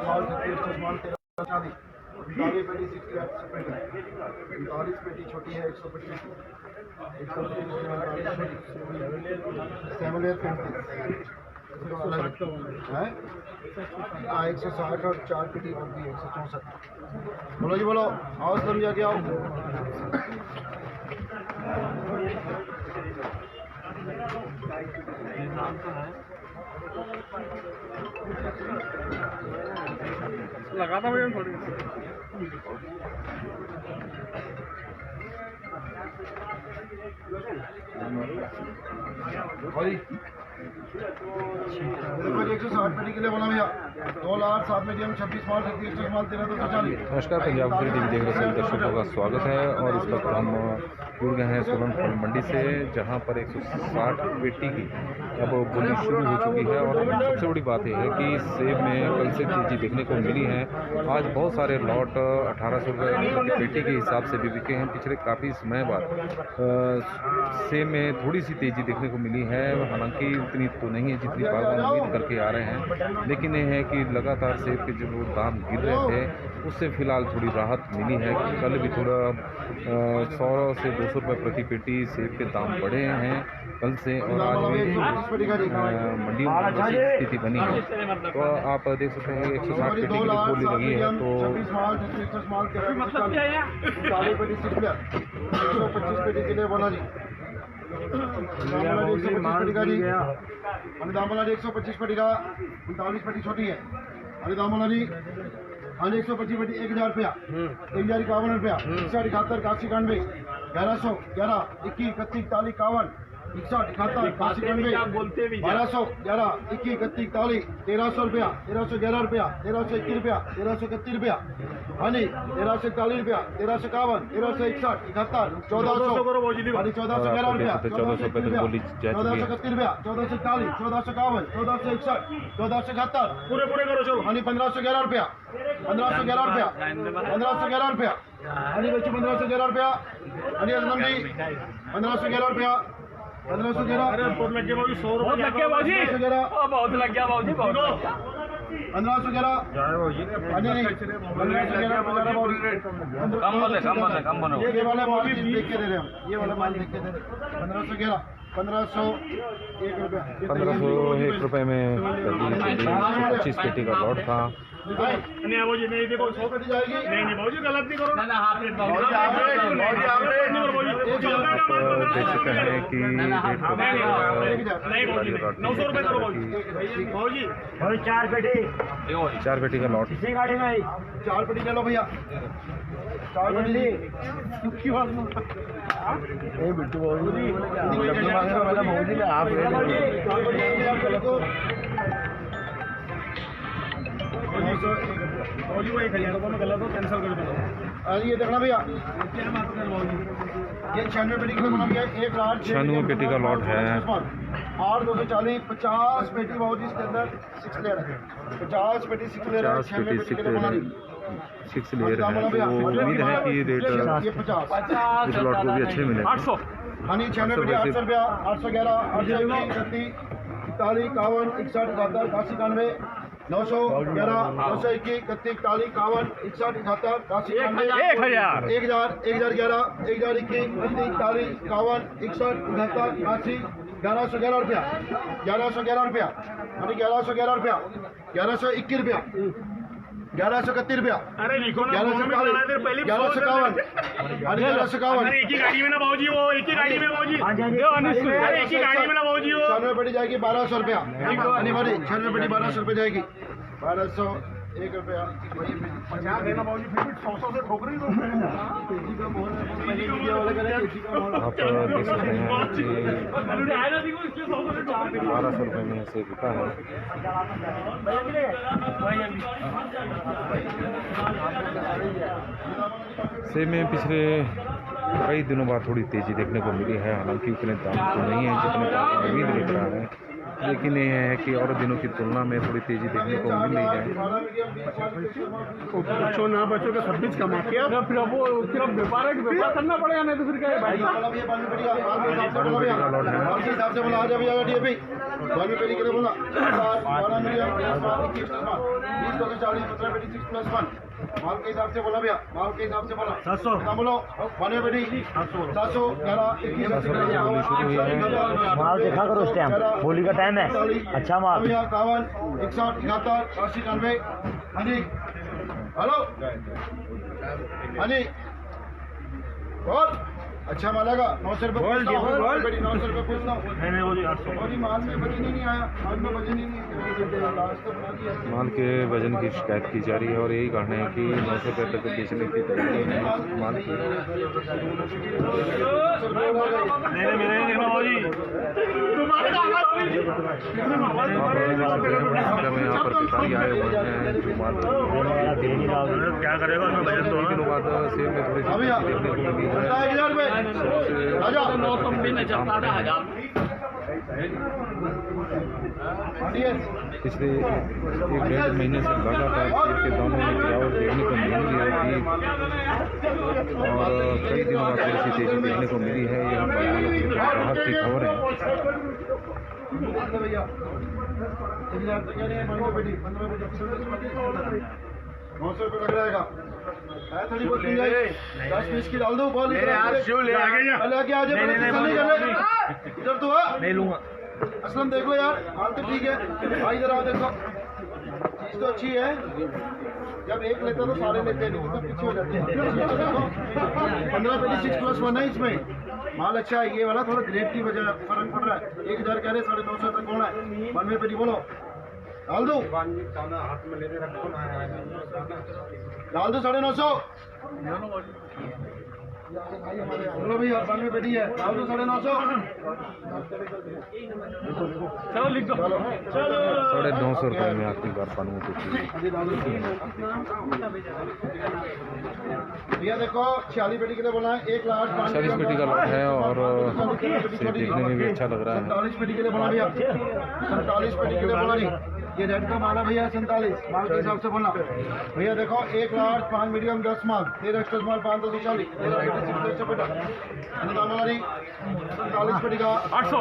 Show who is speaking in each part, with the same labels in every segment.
Speaker 1: माल 36 माल 1340 45 पेटी 45 पेटी छोटी है 125 है 160 और 4 पेटी और भी 164। बोलो जी बोलो, आओ तुम जाके आओ।
Speaker 2: लगा था भैया थोड़ी
Speaker 1: देखो 160 पेटी के लिए बोला भैया 2 लाख 7 मीडियम 26 माल 36 माल 1340।
Speaker 3: नमस्कार, पंजाब गुजरी टीवी देख रहे सभी दर्शकों का स्वागत है। और इस वक्त हम जुड़ गए हैं सोलन फल मंडी से, जहां पर 160 पेटी की अब बोली शुरू हो चुकी है। और सबसे बड़ी बात यह है कि सेब में कल से तेजी देखने को मिली है। आज बहुत सारे लॉट 1800 रुपये पेटी के हिसाब से भी बिके हैं। पिछले काफ़ी समय बाद सेब में थोड़ी सी तेज़ी देखने को मिली है, हालांकि उतनी तो नहीं है जितनी बाजार उम्मीद करके आ रहे हैं। लेकिन यह है कि लगातार सेब के जो दाम गिर रहे थे उससे फ़िलहाल थोड़ी राहत मिली है। कल भी थोड़ा 100 से 200 रुपये प्रति पेटी सेब के दाम बढ़े हैं कल से, और आज भी मंडियों में जैसी स्थिति बनी है। तो आप देख सकते हैं 160 पेटी की बोली लगी है। तो
Speaker 1: 125 पेटी के लिए बोला जी दामोला जी 125 पेटी का 45 पेटी छोटी है। अरे दामोला जी हाँ जी 125 पेटी 1000 रुपया 1051 रुपया 61 71 81 91 1100 11 21 31 41 51 61 71 81 91 1200 11 21 31 41 1300 रुपया 1311 रुपया 1321 रुपया 1331 रुपया हाँ जी 1341 रुपया 1351 1361 71 1400 1411 रुपया 1431 रुपया 1440 1451 1461 1471 पूरे करो चलो हाँ जी 1511 रुपया 1511 रुपया 1511 रुपया हाँ जी बच्चे 1511 रुपया हाँ जी असलम जी 1511 रुपया 1511 बहुत लग गया बाबू 100 रुपये लग गया बाबू बहुत लग गया बाबू 1511 कम बोलो ये वाला माल देख के दे रहे हम ये वाला माल देख के दे रहे 1511
Speaker 3: 1501 रुपये में 125 पेटी का लॉट था।
Speaker 2: नहीं बाबू जी नहीं देखो 100 पेटी जाएगी नहीं बाबू जी गलत नहीं करो ना हाफ रेट
Speaker 3: आप देख सकते हैं कि
Speaker 2: नहीं 900 रुपये करो बाबू जी
Speaker 3: 4 पेटी का लॉट।
Speaker 1: 4 पेटी ले लो भैया 4 पेटी बिट्टू बाबू जी आप ये देखना भैया ये 96 पेटी का बना भैया
Speaker 3: 96 पेटी का लॉट है।
Speaker 1: 8240 50 पेटी बाबू जी इसके अंदर 6 लेयर है 50 पेटी 6 लेयर है 96 पेटी के लिए बना रही
Speaker 3: 6 लेयर है। तो उम्मीद है कि रेट इस लॉट को भी अच्छे मिले।
Speaker 2: 800
Speaker 1: हाँ जी 96 पेटी 800 रुपया 811 821 41 51 61 71 81 91 900 11 921 31 41 51 61 71 81 91 1000 1011 1021 31 40 51 61 71 80 1111 रुपया 1111 रुपया हाँ जी 1111 रुपया 1121 रुपया 1131 रुपया
Speaker 2: अरे लिखो ना
Speaker 1: 1151
Speaker 2: एक ही गाड़ी में ना बाबू जी वो एक ही गाड़ी में बाबू जी अरे एक ही गाड़ी में ना बाबू जी वो
Speaker 1: 96 पेटी जाएगी 1200 रुपया 96 पेटी 1200 रुपये जाएगी 1200 1 रुपया
Speaker 2: 50 देना बाबू जी फिर 100 से ठोक रही
Speaker 3: आप देख सकते हैं कि 1200 रुपये में से बिका है। सेब में पिछले कई दिनों बाद थोड़ी तेज़ी देखने को मिली है, हालांकि उतने दाम तो नहीं है जितने दाम उम्मीद लेकर आ रहे हैं। लेकिन ये है कि और दिनों की तुलना में थोड़ी तेज़ी देखने को मिल रही है।
Speaker 2: बच्चों ना बच्चों के 26 का माफिया फिर अब व्यापार है कि व्यापार करना पड़ेगा, नहीं तो फिर क्या है भाई।
Speaker 1: हिसाब से बोला आ जाए भैया डीएपी बानवे पेटी के लिए बोला 12 मीडियम 20 तो 40 15 पेटी 6 प्लस 1 माल के हिसाब से बोला भैया, माल के हिसाब से बोला 700 ना बोलो बानवे पेटी 700 11 21
Speaker 4: माल देखा करो उस टाइम, होली का टाइम है। अच्छा माल
Speaker 1: 51 61 71 80 90 हाँ जी हेलो हाँ जी बोल अच्छा मालेगा 900 रुपये 900 रुपये पूछता हूँ माल में वजन ही नहीं आया, माल में वजन ही नहीं
Speaker 3: माल के वजन की शिकायत की जा रही है और यही कारण है कि 900 रुपये तक बेचने की तैयारी है माल की। यहाँ पर व्यापारी आए हुए हैं जो माल
Speaker 2: क्या करेगा उसमें वजन तो
Speaker 3: दिनों बाद सेल में थोड़ी सी देखने को मिली है।
Speaker 1: 1000 रुपये
Speaker 3: पिछले 1-1.5 महीने से लगातार सेब के दामों में गिरावट देखने को मिल रही है और कई दिनों बाद थोड़ी सी तेजी देखने को मिली है। यह राहत की खबर है।
Speaker 1: 900 रुपये लग जाएगा थोड़ी बहुत 10-20 की डाल दो पहले आगे आ जाए इधर तो नहीं लूंगा। असलम देख लो यार हाल तो ठीक है भाई, इधर आओ देखो चीज तो अच्छी है, जब एक लेता तो सारे लेते नहीं तो पीछे हो जाते हैं। 15 पेटी 6 प्लस 1 है इसमें माल अच्छा है, ये वाला थोड़ा ग्रेड की वजह फर्क पड़ रहा है। 1000 कह रहे 950 तक होना है। 92 पेटी बोलो डाल दो 950 बोलो भैया 92 पेटी है डाल दो 950
Speaker 2: चलो लिख दो
Speaker 3: 950 रुपये में आपकी बार पानू
Speaker 1: भैया देखो 46 पेटी के लिए बोला है 1,40,000
Speaker 3: पेटी का लॉट है और सेब देखने में भी अच्छा लग रहा है।
Speaker 1: 47 पेटी के लिए बोला भैया 47 पेटी के लिए बोला नहीं, ये रेड का माल है भैया 47 माल के हिसाब से बोलना भैया। देखो 1 लाख 5 मीडियम 10 माल 13 एक्स्ट्रा माल 540 47 पेटी का 800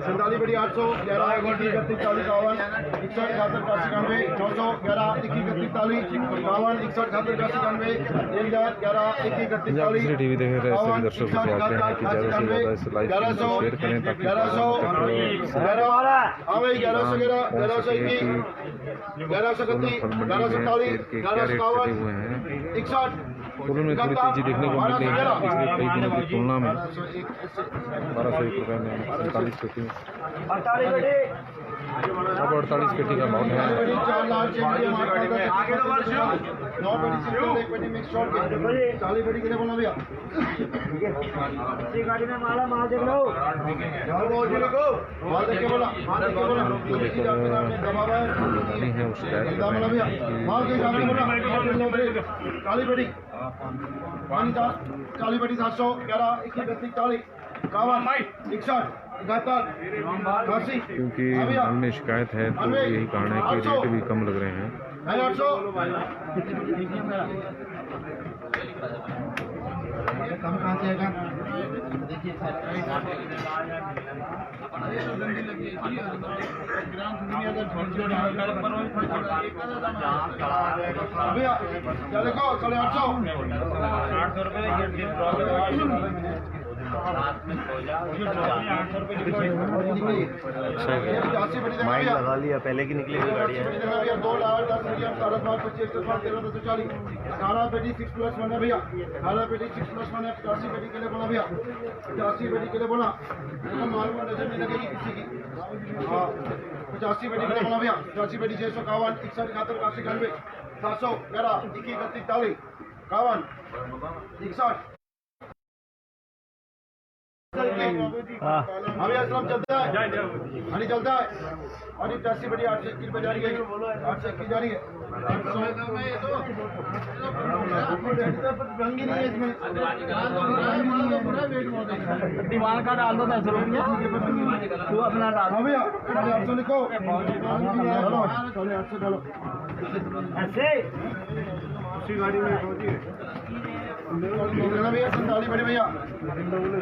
Speaker 1: 47 पेटी 800 11 31 40 51 61 71 91 900 11 21 41 52 61 71 91 1000 11 21 41
Speaker 3: टीवी देख रहे सभी दर्शकों से आग्रह है कि ज़्यादा से ज़्यादा इस लाइव को शेयर करें ताकि
Speaker 1: 1100 हाँ भाई 1111 1121 1131 1147 1151 61
Speaker 3: सोलन में थोड़ी तेजी देखने को मिल रही है पिछले कई दिनों की तुलना में। 1201 रुपये में 47 पेटी अब 48 पेटी का लॉट है।
Speaker 1: 40 पेटी के लिए बोला भैया
Speaker 4: गाड़ी में माल देख लो
Speaker 1: माल देख के बोला
Speaker 3: नहीं है उस
Speaker 1: माल के हिसाब से बोला काली पेटी 700 11 21 40 51 61 71 80
Speaker 3: क्योंकि माल में शिकायत है तो यही कारण है कि रेट भी कम लग रहे हैं।
Speaker 1: 800 कम कहाँ से आएगा देखिए भैया क्या देखो 850
Speaker 4: माइंड लगा लिया पहले की निकली हुई गाड़ी है।
Speaker 1: 2 लाख 10 मीडियम 12 25 13 240 18 पेटी 6 प्लस 1 है भैया 18 पेटी 6 प्लस 1 है 85 पेटी के लिए बोला भैया 85 पेटी के लिए बोला माल में नजर नहीं लगेगी किसी की। हाँ 85 पेटी के लिए बोला भैया 85 पेटी 651 61 71 91 700 11 21 31 40 51 61 अभी असलम चलता है हनी चलता है और ये टैक्सी बड़ी 821 रुपये जा रही है 821 जा रही है 800 रंगी नहीं है इसमें
Speaker 2: दीवार का डाल दो 10 रुपया तू अपना डाल
Speaker 1: हाँ भैया 800 लिखो चलो 800 डालो
Speaker 4: ऐसे
Speaker 1: उसी गाड़ी में भैया 47 बड़ी भैया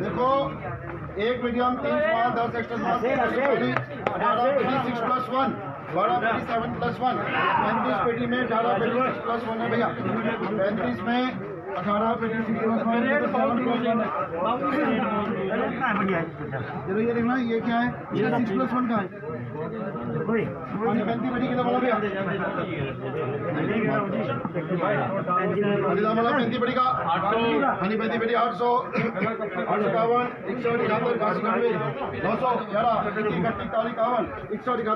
Speaker 1: देखो एक medium 3 small 10 extra small 6 plus 1 12 पेटी 7 प्लस 1 35 पेटी में 18 पेटी 6 प्लस 1 है भैया 35 में 18 पेटी 6 प्लस 1 है 7 प्लस 1 है चलो ये देखना ये क्या है ये 6 प्लस 1 का है और 35 पेटी कितना बोला भैया वाला 35 पेटी का 800 हनी 35 पेटी 800 851 178 81 900 11 21 41 41 178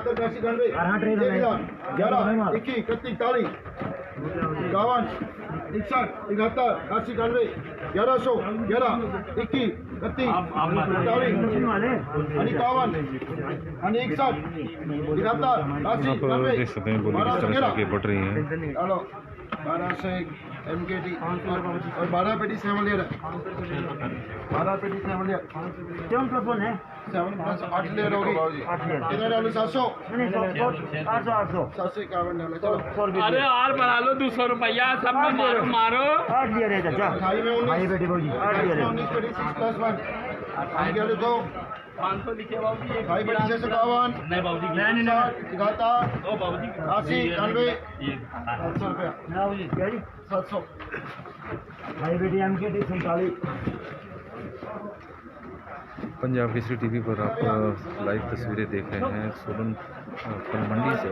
Speaker 1: 81 11 21 31 41 51 61 71 81 91 1100 11 21 31 41 हनी 51 हनी 61 71
Speaker 3: यहाँ पर देख सकते हैं बोली किस तरह से आगे बढ़ रही है
Speaker 1: हेलो 12 से MKT और 12 पेटी 7 लेयर है 12 पेटी 7 लेयर
Speaker 4: 7 प्लस 1 है
Speaker 1: 7 प्लस 8 लेयर होगी कितने डालो 700
Speaker 4: 800
Speaker 1: 751 डालो चलो
Speaker 4: 100 रुपये
Speaker 2: अरे यार बना लो 200 रुपया सब में मारो मारो
Speaker 4: 8 दिया रे चाचा
Speaker 1: 28 में 19
Speaker 4: भाई बेटी भाजी 8 दिया रे
Speaker 1: 19 पेटी 6 प्लस 1 आगे लिखो
Speaker 2: 500 लिखे बाबू जी
Speaker 1: भाई पेटी 651
Speaker 2: नहीं बाबू जी
Speaker 1: नहीं 71
Speaker 2: ओ बाबू जी
Speaker 1: 80 91 700 रुपया
Speaker 4: क्या जी
Speaker 1: 700
Speaker 4: भाई बेटी MKT 47
Speaker 3: पंजाब केसरी टीवी पर आप लाइव तस्वीरें देख रहे हैं सोलन फल मंडी से,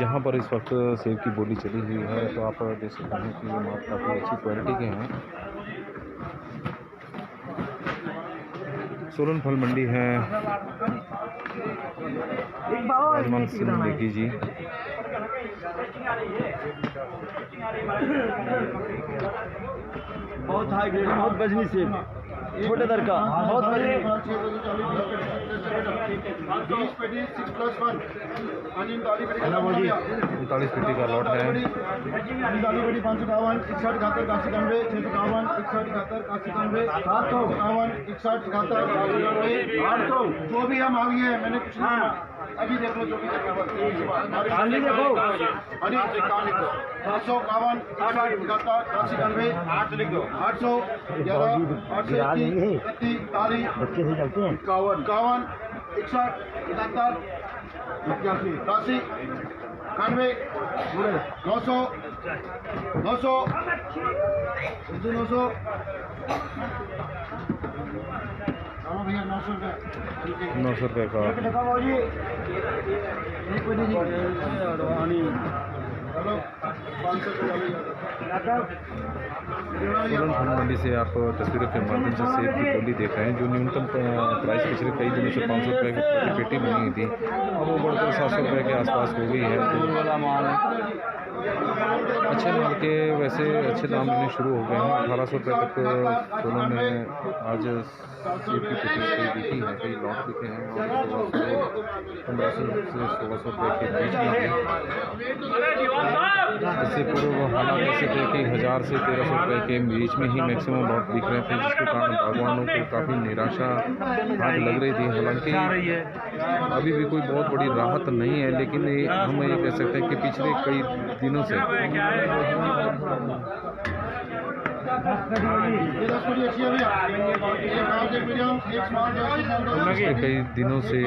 Speaker 3: जहां पर इस वक्त सेब की बोली चली हुई है। तो आप देख सकते हैं कि ये माल काफ़ी अच्छी क्वालिटी के हैं। सोलन फल मंडी है राजमान सिंह लेगी जी।
Speaker 4: बहुत हाई ग्रेड बहुत बजनी सेब छोटे दर का बहुत बजनी
Speaker 1: 20 पेटी 6 प्लस 1 39 पेटी का
Speaker 3: 39 पेटी का लॉट है।
Speaker 1: 39 पेटी 551 61 71 91 651 61 71 91 751 61 71 800 जो भी हम आगे हैं मैंने कुछ नहीं अभी देख लो जो भी देखो अरे 751 61 91 8 लिख दो 800 11 821 41
Speaker 4: बच्चे से चलते हैं
Speaker 1: 51 61 71 81 91 900 900 900 भैया 900 रुपये
Speaker 3: 900 रुपये का
Speaker 1: हेलो 500
Speaker 3: सोलन फल मंडी से आप तस्वीरों के माध्यम से सेब की बोली देख रहे हैं। जो न्यूनतम प्राइस पिछले कई दिनों से 500 रुपये की पेटी बनी हुई थी, अब वो बढ़कर 700 रुपये के आसपास हो गई है। तो अच्छे माल के वैसे अच्छे दाम मिलने शुरू हो गए हैं। 1800 रुपये तक सोलन में आज सेब की पेटी बिकी है, कई लॉट बिके हैं और 1500 से 1600 रुपये के बीच में है। इससे पूर्व हालात ऐसे थे कि 1000 से 1300 रुपये के बीच में ही मैक्सिमम लॉट बिक रहे थे, जिसके कारण बागवानों को काफ़ी निराशा हाथ लग रही थी। हालांकि अभी भी कोई बहुत बड़ी राहत नहीं है, लेकिन हम ये कह सकते हैं कि पिछले कई दिनों से पिछले कई दिनों से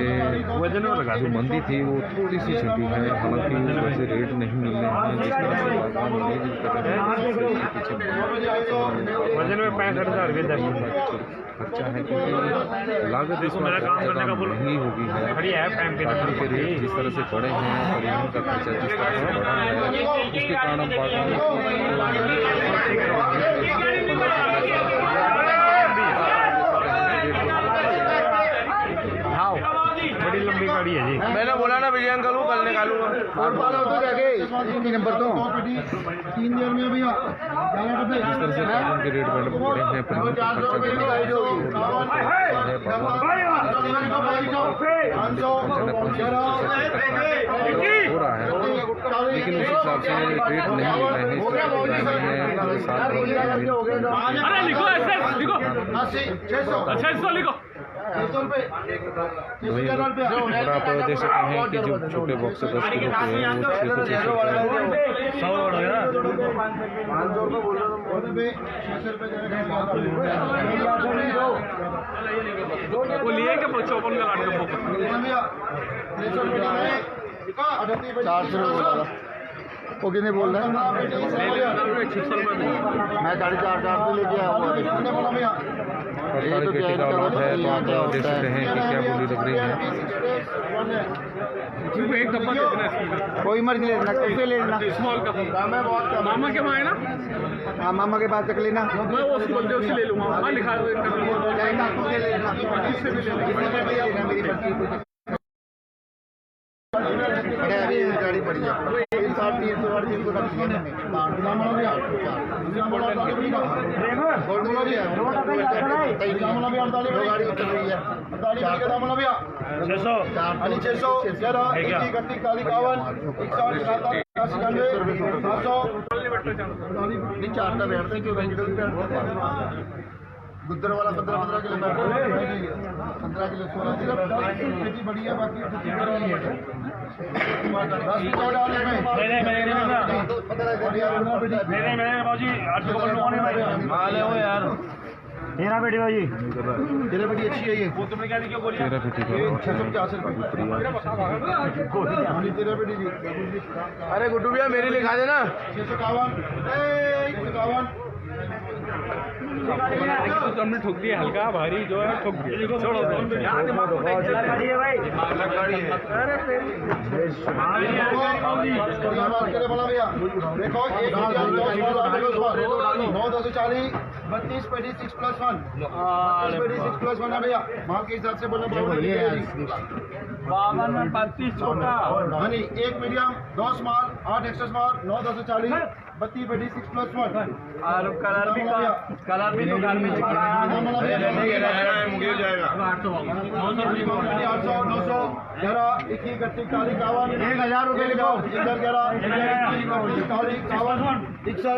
Speaker 3: जो मंदी थी वो थोड़ी सी छुटी है। हालांकि वैसे रेट नहीं मिल रहे हैं, जिस तरह से बागवान उम्मीद कर रहे हैं पीछे
Speaker 2: वजन में 65,000 रुपये
Speaker 3: खर्चा है, क्योंकि लागत इस बार बहुत ज़्यादा महंगी हो गई है। काटन के रेट जिस तरह से बढ़े हैं, परिवहन का खर्चा जिस तरह से बढ़ा है, उसके कारण बागवानों को
Speaker 2: बड़ी लंबी गाड़ी है जी।
Speaker 5: मैंने बोला ना विजय अंकल को कल
Speaker 2: निकालूंगा
Speaker 1: और पाला होता जाके 3 नंबर तो 3 ईयर में भैया 11 डब्बे
Speaker 3: इस तरह से कार्टून के रेट बढ़े हैं, परिवहन का खर्चा बढ़ा है, हो रहा है, लेकिन उस हिसाब से रेट नहीं मिल रहे हैं।
Speaker 2: अरे लिखो ऐसे लिखो 600 लिखो।
Speaker 3: और आप देख सकते हैं कि जो छोटे बॉक्स 10 किलो के हैं वो 600
Speaker 2: वो लिए क्या 54 का लाट का
Speaker 1: 400 वो कितने बोल रहे हैं?
Speaker 2: 600 रुपये
Speaker 1: मैं 450 से लेके आया हूँ।
Speaker 3: 48 पेटी का ऑर्डर है, तो आप देख सकते हैं कि क्या बोली लग रही है।
Speaker 2: एक डब्बा कितना है?
Speaker 1: कोई मर्जी ले लेना, कैसे ले लेना।
Speaker 2: स्मॉल का मामा के वहाँ है ना?
Speaker 1: हाँ मामा के पास तक लेना।
Speaker 2: मैं वो उसको बोलते उससे ले लूँगा, वहाँ लिखा है इससे भी ले लेना।
Speaker 1: गाड़ी पड़ी है 300 चारटा बैठते क्यों गुद्दर वाला 15 किलो 15 किलो 16 किलो बड़ी है बाकी तेरह बेटी भाई तेरह बेटी अच्छी है ये तुमने क्या क्यों बोली
Speaker 3: 13 पेटी का
Speaker 1: 650 तेरह बेटी जी।
Speaker 2: अरे गुड्डू भैया मेरी लिखा देना।
Speaker 1: 651
Speaker 2: हमने ठोक दिया, हल्का भारी जो है ठोक दिया, छोड़ो
Speaker 1: देखो 940 32 पेटी 6+1 6+1 है भैया माल के हिसाब से बोलना 52 में 32 छोटा एक मीडियम 2 स्मॉल 8 एक्स्ट्रा स्मॉल 9 32 पेटी 6+1
Speaker 2: और कलर भी तो घर में जाएगा
Speaker 1: 800 900 11 21 31 40 51 1000 रुपये लगाओ 11 40 51 61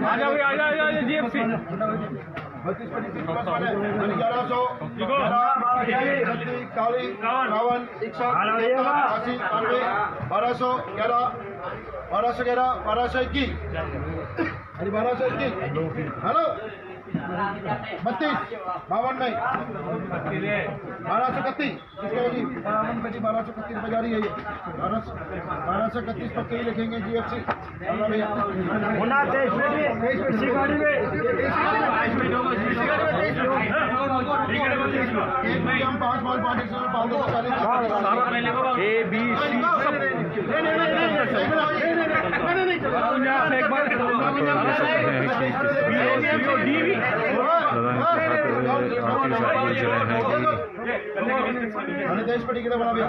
Speaker 2: आजा जीएफसी
Speaker 1: 32 पेटी 6+1 है 1100 40 51 1221 हेलो 32 52 में 1231 1231 बजा रही है ये 1231 पक्के ही लिखेंगे जीएफसी भैया हम 5 माल 5
Speaker 2: ए बी सी एक बार
Speaker 1: देश पेटी कितने बना भैया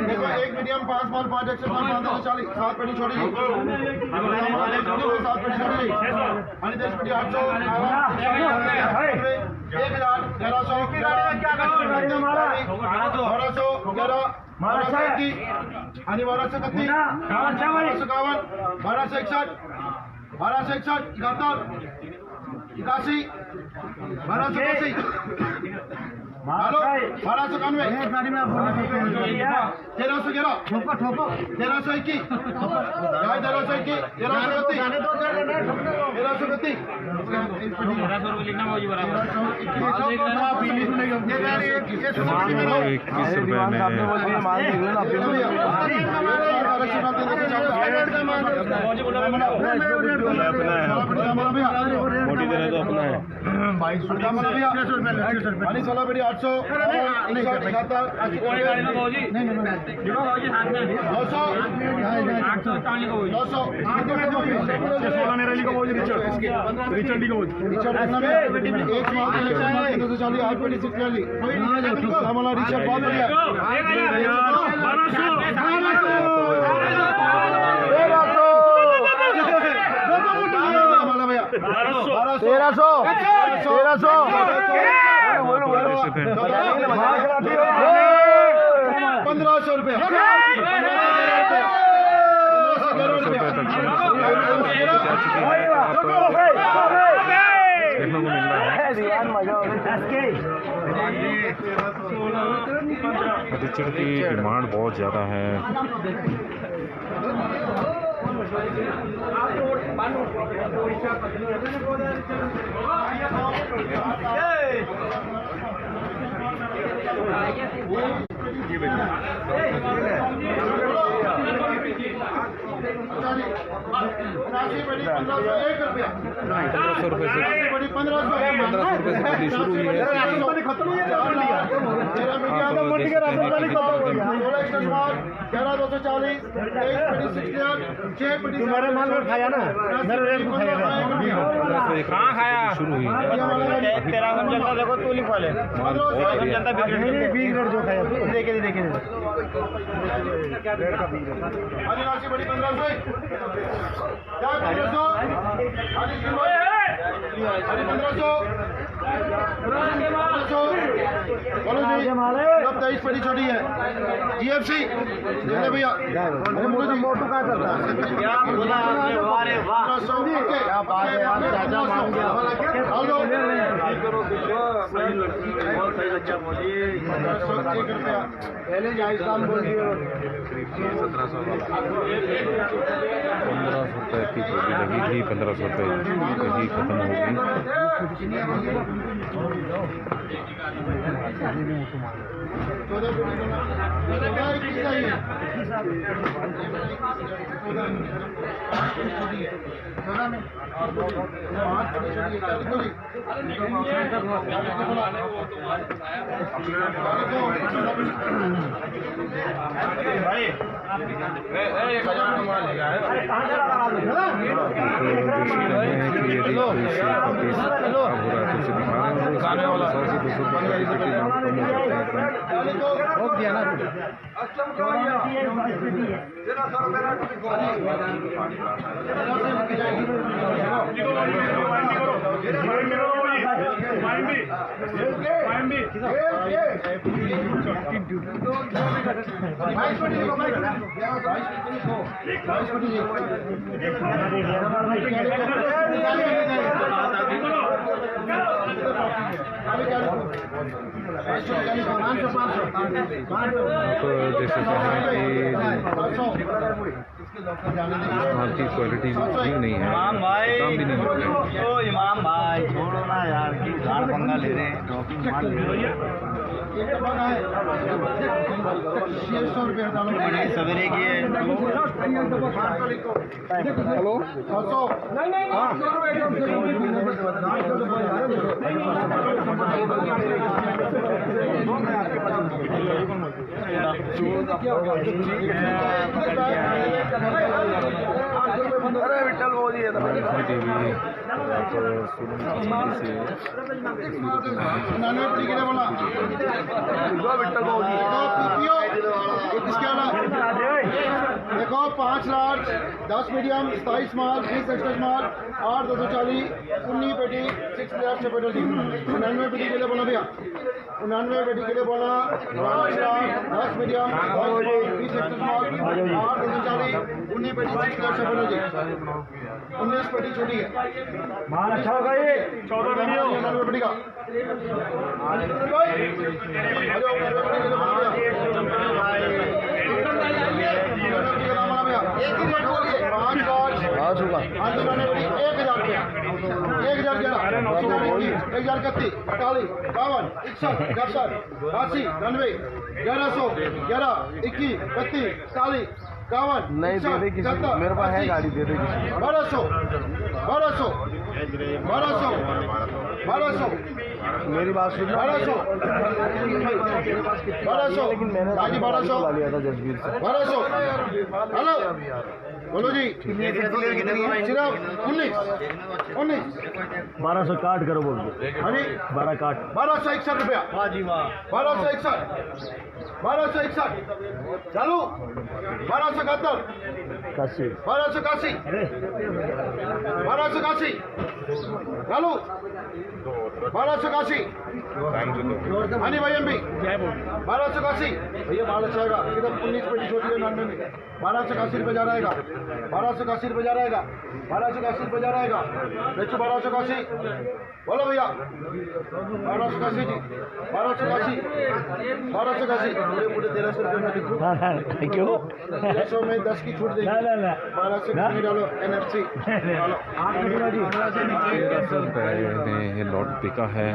Speaker 1: देखो एक मीडियम 5 माल 5 एक्स्ट्रा 540 7 पेटी छोड़ी 7 पेटी छोड़ी देश पेटी 800 आणि 1231 1261 81 1280 हेलो 1291 1311 1321
Speaker 3: 1321 रुपये में
Speaker 1: दामोला भैया 16 पेटी 800 दामोला रिचर्ड बहुत बढ़िया 1500 रुपया
Speaker 3: देखने को मिल रहा है। अधिकतर की डिमांड बहुत ज़्यादा है। ₹1500 से 1500 रुपये से बोली शुरू हुई है।
Speaker 1: तुम्हारे माल में खाया ना
Speaker 3: कहाँ खाया शुरू हुई है।
Speaker 4: देखो तू लिखवा ले
Speaker 3: माल बहुत बढ़िया।
Speaker 4: जो खाया देखे
Speaker 1: आदिवासी बड़ी 1500 क्या 1500 बोलो जी 23 बड़ी छोटी है GFC देखिए भैया
Speaker 4: मोटू क्या करता है क्या बोला आपने वाह वाह क्या बात है यार चाचा मान गया बहुत सही लग गया बोलिए पहले जायदान बोल दिए
Speaker 3: 1500 रुपये की जोड़ी लगी थी। 1500 रुपये ही खत्म हो गई। देख सकते हैं कि माल की क्वालिटी ठीक नहीं है, दाम भी नहीं मिल रहे।
Speaker 4: ओ इमाम भाई छोड़ो ना यार की झाड़ पंगा ले रहे हैं ड्रॉपिंग माल ले रहे हैं सवेरे की है
Speaker 1: हेलो 700
Speaker 4: अरे विठल मोदी है
Speaker 1: देखो 5 लाख 10 मीडियम 27 माल 20 एक्स्ट्रा माल 8 240 19 पेटी 6 लाख पेटी 99 पेटी के लिए बोला भैया 99 पेटी के लिए बोला 5 लाख 10 मीडियम 20 एक्स्ट्रा माल 8 240 19 पेटी 6 लाख पेटी 19 पेटी छोटी है
Speaker 4: माल अच्छा होगा ये
Speaker 1: 14 वीडियो 99 पेटी का
Speaker 4: हाँ होगा
Speaker 1: 1031 48 52 61 67 80 90 1100 11 21 32 40 51
Speaker 4: नहीं दे दे किसी को, मेरे पास है गाड़ी, दे दे किसी को।
Speaker 1: 1200
Speaker 4: मेरी बात सुन,
Speaker 1: 1200
Speaker 4: लेकिन मैंने
Speaker 1: 1200
Speaker 4: बुला लिया था जसवीर से।
Speaker 1: 1200 हेलो बोलो जी सिर्फ 19
Speaker 4: 1200 काट करो बोल दो।
Speaker 1: हाँ जी
Speaker 4: 12 काट।
Speaker 1: 1261 रुपया। वाह जी वाह। 1261 चालू 1271
Speaker 4: काशी
Speaker 1: 1281 1281 चालू 1281 हाँ जी भाई एम भी 1281 भैया माल अच्छा आएगा सिर्फ 19 पेटी छोटी है 99 में 1281 रुपये जा रहेगा 1281 रुपये जा रहेगा 1281 रुपये जा रहेगा बेचो 1281 बोलो भैया 1281 जी 1281 पूरे 1300 रुपये में लिखूँ
Speaker 4: क्यों?
Speaker 1: 1300 में 10 की छूट देगी 12 से नहीं डालो NFC डालो
Speaker 3: 1300 रुपये में ये लॉट बिका है।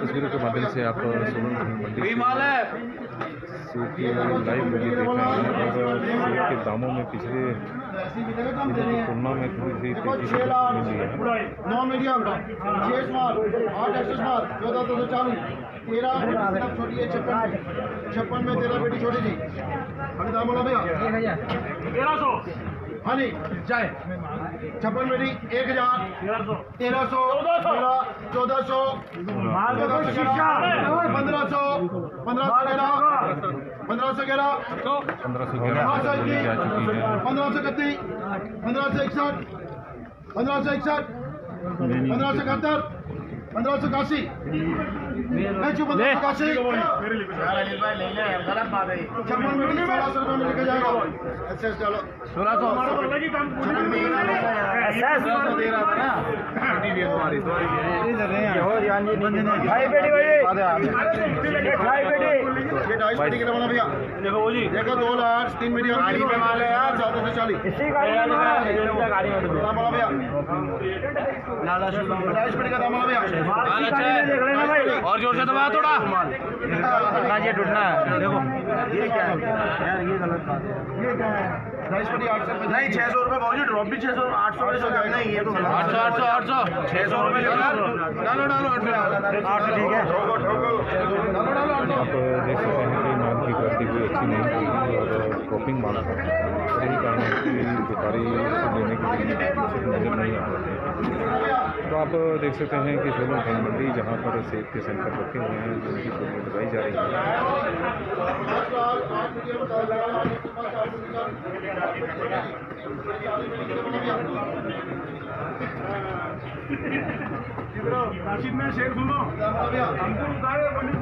Speaker 3: तस्वीरों के माध्यम से आप सोलन मंडी सेब की लाइव वीडियो देख रहे हैं और सेब के दामों में पिछले दिनों की तुलना में थोड़ी सी तेजी से मिल रही है।
Speaker 1: 9 मीडियम 6 स्मॉल 8 एक्स्ट्रा स्मॉल 14 तो चालू 13 छोटी है 56 में 13 बेटी छोटी थी अभी दाम बोला भैया 1300 हाँ जी जाए 56 बेटी 1000 1300 1400 1511 1531 1561 1561 1571 1581 1581 56 में 1600 रुपये में लेके जाएगा एक्सेस डालो 1600 दे रहा था ना ये 2.5 पेटी के बना भैया देखो वो जी देखो 2 लाख 3 मीडियम गाड़ी में माल है यार 1440 इसी गाड़ी में दाम बोला भैया 2.5 पेटी का दाम बोला भैया और जोर से दबा थोड़ा ये टूटना है देखो ये क्या है यार ये गलत बात है ये क्या है 2.5 पेटी 800 नहीं 600 रुपए भाजी ड्रॉप भी 600 800 नहीं ये तो 800 600 रुपए डालो 800 ठीक है
Speaker 3: आप देख सकते हैं कि माल की क्वालिटी भी अच्छी नहीं थी और क्रॉपिंग माल था। यही कारण है कि व्यापारी लेने के लिए नजर नहीं आ रहे थे। तो आप देख सकते हैं कि सोलन फल मंडी जहाँ पर सेब के सेंटर रखे हुए हैं जिनकी फोटो लगाई जा रही है।
Speaker 2: राशिद में शेर सुनो हमको उतारे बनी को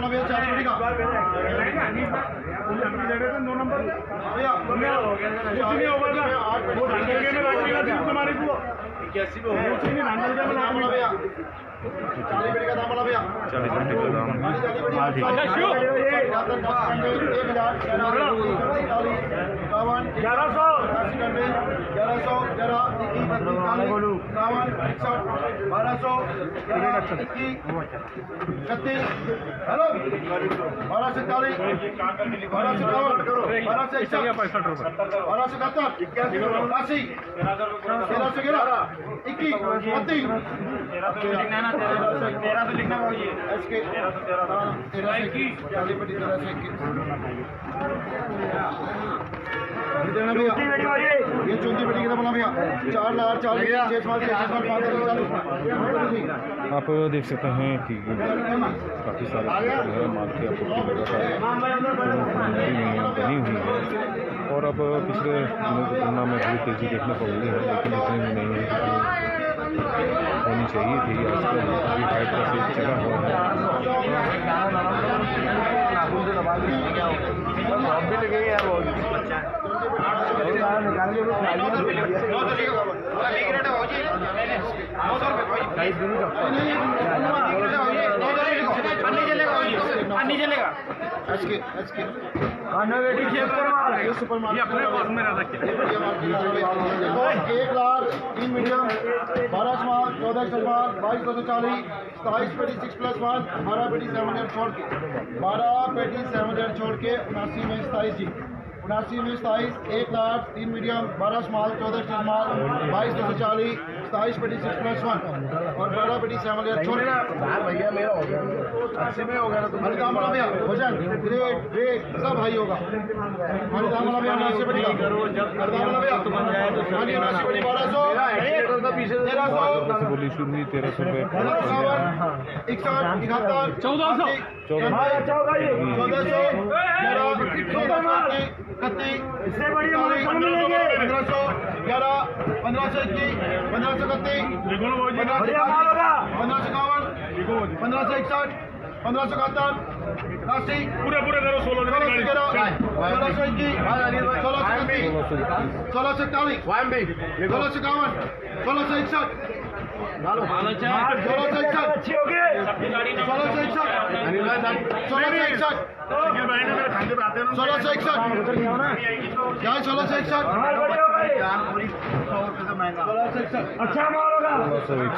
Speaker 1: भैया 4 पेटी का
Speaker 2: दो नंबर
Speaker 1: भैया
Speaker 2: कुछ नहीं होगा ना वो ढांडल के में रखिएगा तुम्हारे को 81 में कुछ नहीं ढांडल के में
Speaker 1: बोला भैया 40 पेटी का दाम बोला भैया
Speaker 3: 40 रुपये का दाम
Speaker 1: ये 34 पेटी का बोला भैया 4 लाख 4 6 साल 5
Speaker 3: आप देख सकते हैं कि काफ़ी सारे जो है माल की आपूर्ति लगातार बनी हुई है और अब पिछले दिनों की तुलना में बहुत तेज़ी देखने को मिली है, लेकिन इतनी भी नहीं है जितनी होनी चाहिए थी। आजकल काफ़ी हाइट का सेब चला हुआ है।
Speaker 4: भी लगेगी यार बहुत
Speaker 1: ये सुपर मार्केट एक लाख 3 मीडियम 12 स्मॉल 14 स्मॉल 22,240 27 पेटी 6+1 12 पेटी 700 छोड़ के 12 पेटी 700 छोड़ के 79 में 27 जी 79 में 27 1 लाख 3 मीडियम 12 स्मॉल 14 स्मॉल 22,240 27 पेटी 6+1 और 12 पेटी 700 छोड़ के
Speaker 4: भैया मेरा हो गया 80 में हो गया ना
Speaker 1: हमारे दाम वाला भैया भोजन ग्रेट ग्रेट सब भाई होगा हमारे दाम वाला भैया 79 पेटी का हमारे दाम वाला भैया 79 पेटी 1200
Speaker 3: से बोली शुरू हुई 1300 रुपये
Speaker 2: पूरे पूरे करो
Speaker 1: 1661
Speaker 4: अच्छा माल होगा
Speaker 3: 1661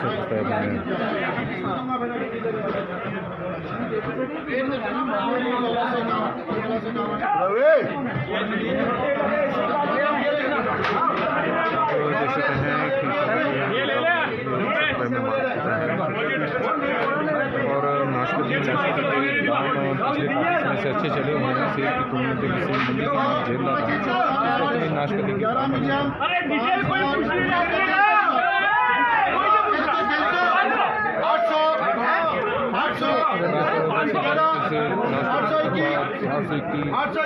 Speaker 3: और नाशपाती में से अच्छे चले हुए हैं सेब की तुलना में किसी मंडी में झेल रहा था नाशपाती की 800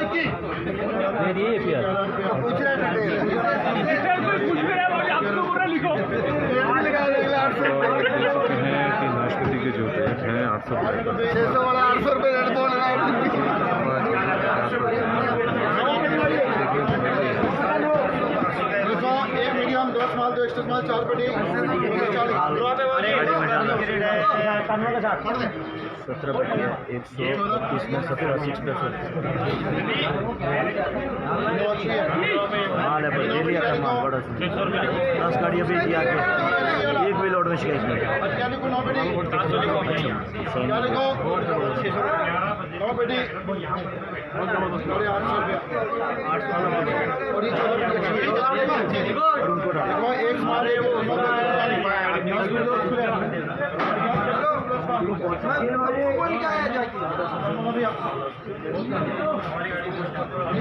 Speaker 3: नाशपाती के जो रेट हैं 800 रुपये
Speaker 1: रेट बोल रहा है एक मीडियम 2 स्मॉल 2 एक्स्ट्रा स्मॉल 4 पेटी
Speaker 4: 17 बटिया 125 में 17 माल है भाई डेली आता माल बड़ा 10 गाड़ियाँ भेज दिया आगे एक भी लोड में शिकायत नहीं
Speaker 1: एक स्मॉल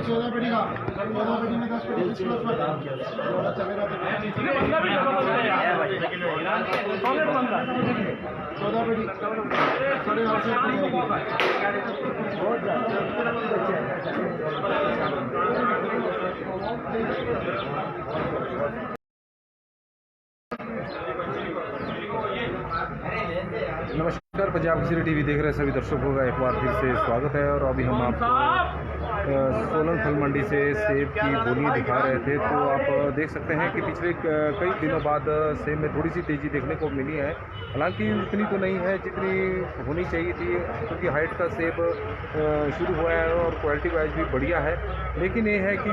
Speaker 1: चौदह पेटी का 14 पेटी में 10 पेटी 6+1 14 पेटी 850
Speaker 3: नमस्कार, पंजाब केसरी टीवी देख रहे सभी दर्शकों का एक बार फिर से स्वागत है। और अभी हम आपको सोलन फल मंडी से सेब की बोली दिखा रहे थे, तो आप देख सकते हैं कि पिछले कई दिनों बाद सेब में थोड़ी सी तेज़ी देखने को मिली है। हालांकि उतनी तो नहीं है जितनी होनी चाहिए थी, क्योंकि हाइट का सेब शुरू हुआ है और क्वालिटी वाइज भी बढ़िया है। लेकिन ये है कि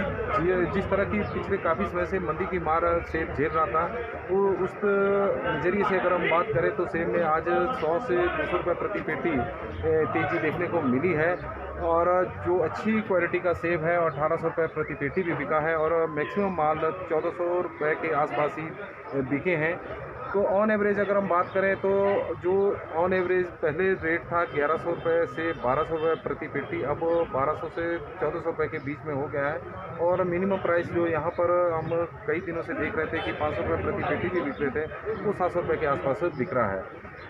Speaker 3: जिस तरह की पिछले काफ़ी समय से मंदी की मार सेब झेल रहा था, वो उस नज़रिए से अगर हम बात करें तो सेब में आज 100 से 200 रुपये प्रति पेटी तेज़ी देखने को मिली है। और जो अच्छी क्वालिटी का सेब है 1800 रुपये प्रति पेटी भी बिका है और मैक्सिमम माल 1400 रुपये के आसपास ही बिके हैं। तो ऑन एवरेज अगर हम बात करें तो जो ऑन एवरेज पहले रेट था 1100 रुपये से 1200 रुपये प्रति पेटी, अब 1200 से 1400 रुपये के बीच में हो गया है। और मिनिमम प्राइस जो यहाँ पर हम कई दिनों से देख रहे थे कि 500 रुपये प्रति पेटी भी बिक रहे थे, वो 700 रुपये के आसपास बिक रहा है।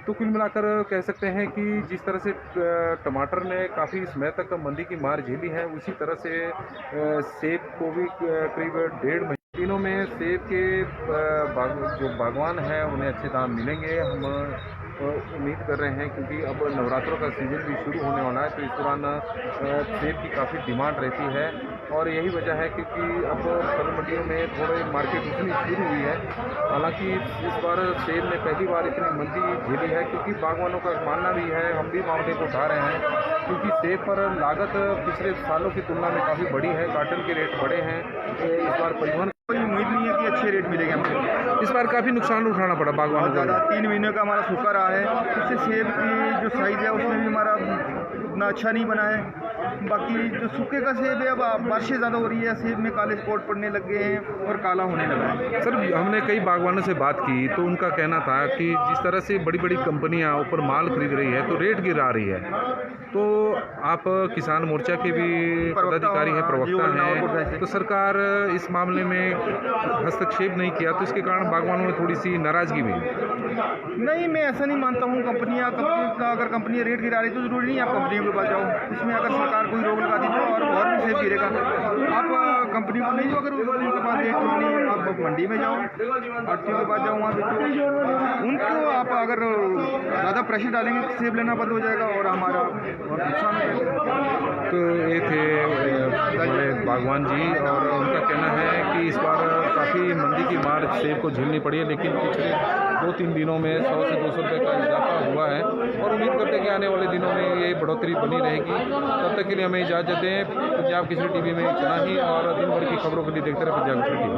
Speaker 3: तो कुल मिलाकर कह सकते हैं कि जिस तरह से टमाटर ने काफ़ी समय तक मंदी की मार झेली है, उसी तरह से सेब को भी करीब 1.5 महीनों में सेब के जो बागवान हैं उन्हें अच्छे दाम मिलेंगे। हम उम्मीद कर रहे हैं, क्योंकि अब नवरात्रों का सीजन भी शुरू होने वाला है, तो इस दौरान सेब की काफ़ी डिमांड रहती है। और यही वजह है क्योंकि अब फल मंडियों में थोड़ी मार्केट उतनी शुरू हुई है। हालांकि इस बार सेब में पहली बार इतनी मंदी झेली है, क्योंकि बागवानों का मानना भी है, हम भी मामले को उठा रहे हैं, क्योंकि सेब पर लागत पिछले सालों की तुलना में काफ़ी बड़ी है, कार्टन के रेट बढ़े हैं। इस बार परिवहन
Speaker 5: कोई उम्मीद नहीं है कि अच्छे रेट मिलेंगे हमको।
Speaker 3: इस बार काफ़ी नुकसान उठाना पड़ा बागवानों
Speaker 5: बहुत
Speaker 3: को।
Speaker 5: ज़्यादा 3 महीने का हमारा सूखा रहा है, उससे सेब की जो साइज़ है उसमें भी हमारा उतना अच्छा नहीं बना है। बाकी जो सूखे का सेब है, अब बारिशें ज़्यादा हो रही है, सेब में काले स्पॉट पड़ने लग गए हैं और काला होने लगा है।
Speaker 3: सर, हमने कई बागवानों से बात की तो उनका कहना था कि जिस तरह से बड़ी बड़ी कंपनियां ऊपर माल खरीद रही है तो रेट गिरा रही है। तो आप किसान मोर्चा के भी पदाधिकारी हैं, प्रवक्ता हैं, तो सरकार इस मामले में हस्तक्षेप नहीं किया, तो इसके कारण बागवानों में थोड़ी सी नाराजगी भी है।
Speaker 5: नहीं, मैं ऐसा नहीं मानता हूँ। कंपनी अगर कंपनी रेट गिरा रही तो जरूरी नहीं आप कंपनियों के पास जाओ। इसमें अगर सरकार कोई रोक लगा दी तो और भी सेब गिरेगा। आप कंपनी को नहीं जाओ, अगर उनके पास रेट ठीक नहीं है आप मंडी में जाओ, आड़तियों के पास जाओ, वहाँ बेचो। उनको आप अगर ज़्यादा प्रेशर डालेंगे तो सेब लेना बंद हो जाएगा और हमारा बहुत नुकसान हो जाएगा।
Speaker 3: तो ये थे बड़े बागवान जी, और उनका कहना है कि इस बार काफ़ी मंदी की मार सेब को झेलनी पड़ी है, लेकिन पिछले 2-3 दिनों में 100 से 200 रुपये का इजाफा हुआ है और उम्मीद करते हैं कि आने वाले दिनों में ये बढ़ोतरी बनी रहेगी। तब तक के लिए हमें इजाज़त दें। पंजाब केसरी टीवी में इतना ही, और दिन भर की खबरों के लिए देखते रहे पंजाब केसरी टीवी।